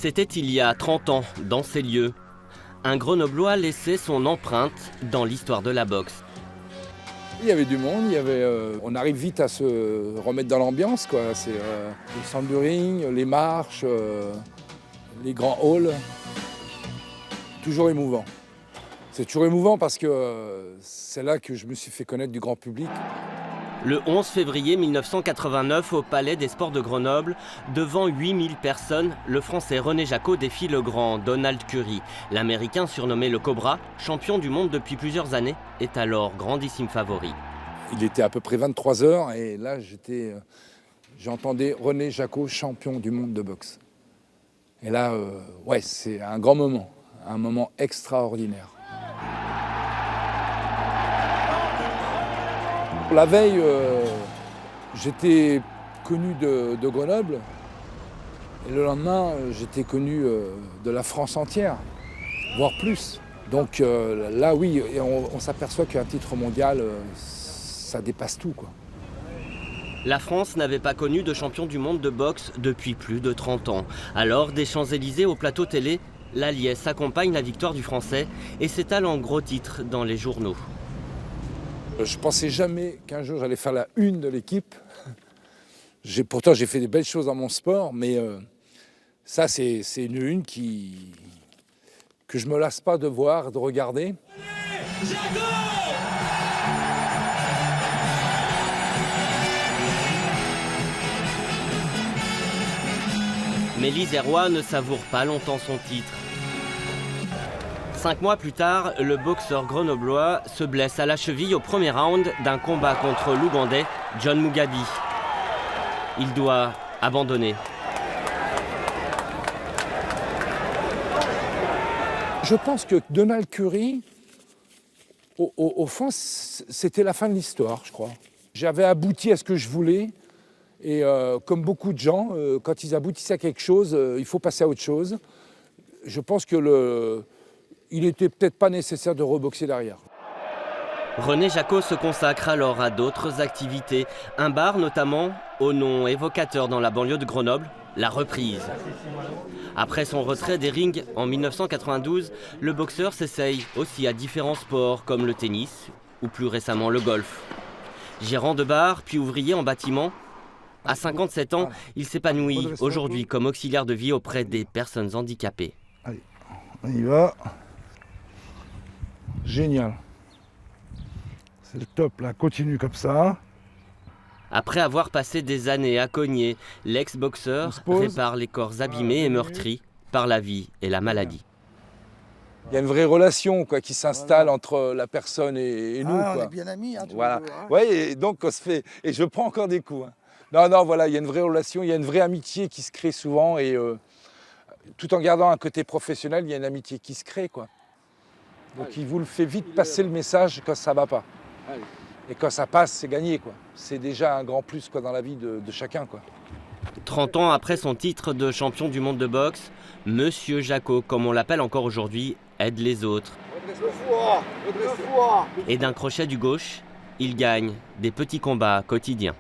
C'était il y a 30 ans, dans ces lieux. Un Grenoblois laissait son empreinte dans l'histoire de la boxe. Il y avait du monde, on arrive vite à se remettre dans l'ambiance, quoi. C'est le centre du ring, les marches, les grands halls. Toujours émouvant. C'est toujours émouvant parce que c'est là que je me suis fait connaître du grand public. Le 11 février 1989, au Palais des Sports de Grenoble, devant 8000 personnes, le Français René Jacot défie le grand Donald Curry. L'Américain, surnommé le Cobra, champion du monde depuis plusieurs années, est alors grandissime favori. Il était à peu près 23 h et là, j'entendais René Jacot, champion du monde de boxe. Et là, ouais, c'est un grand moment, un moment extraordinaire. La veille, j'étais connu de Grenoble et le lendemain, j'étais connu de la France entière, voire plus. Donc là, oui, on s'aperçoit qu'un titre mondial, ça dépasse tout, quoi. La France n'avait pas connu de champion du monde de boxe depuis plus de 30 ans. Alors, des Champs-Élysées au plateau télé, la liesse accompagne la victoire du Français et s'étale en gros titres dans les journaux. Je pensais jamais qu'un jour j'allais faire la une de l'équipe. Pourtant j'ai fait des belles choses dans mon sport, mais ça c'est une une que je me lasse pas de voir, de regarder. Mais l'Isérois ne savoure pas longtemps son titre. 5 mois plus tard, le boxeur grenoblois se blesse à la cheville au premier round d'un combat contre l'Ougandais John Mugabi. Il doit abandonner. Je pense que Donald Curry, au fond, c'était la fin de l'histoire, je crois. J'avais abouti à ce que je voulais. Et comme beaucoup de gens, quand ils aboutissent à quelque chose, il faut passer à autre chose. Je pense que il n'était peut-être pas nécessaire de reboxer derrière. René Jacot se consacre alors à d'autres activités. Un bar notamment, au nom évocateur dans la banlieue de Grenoble, La Reprise. Après son retrait des rings en 1992, le boxeur s'essaye aussi à différents sports comme le tennis ou plus récemment le golf. Gérant de bar puis ouvrier en bâtiment, à 57 ans, il s'épanouit aujourd'hui comme auxiliaire de vie auprès des personnes handicapées. Allez, on y va. Génial. C'est le top là, continue comme ça. Après avoir passé des années à cogner, l'ex-boxeur répare les corps abîmés et meurtris par la vie et la maladie. Il y a une vraie relation quoi, qui s'installe entre la personne et nous. Ah, quoi. on est bien amis, hein, tous voilà. les deux, hein. Ouais, et donc on se fait. Et je prends encore des coups. Hein. Non, voilà, il y a une vraie relation, il y a une vraie amitié qui se crée souvent. Et tout en gardant un côté professionnel, il y a une amitié qui se crée, quoi. Donc il vous le fait vite passer le message quand ça va pas. Et quand ça passe, c'est gagné, quoi. C'est déjà un grand plus quoi, dans la vie de chacun, quoi. 30 ans après son titre de champion du monde de boxe, Monsieur Jacot, comme on l'appelle encore aujourd'hui, aide les autres. Et d'un crochet du gauche, il gagne des petits combats quotidiens.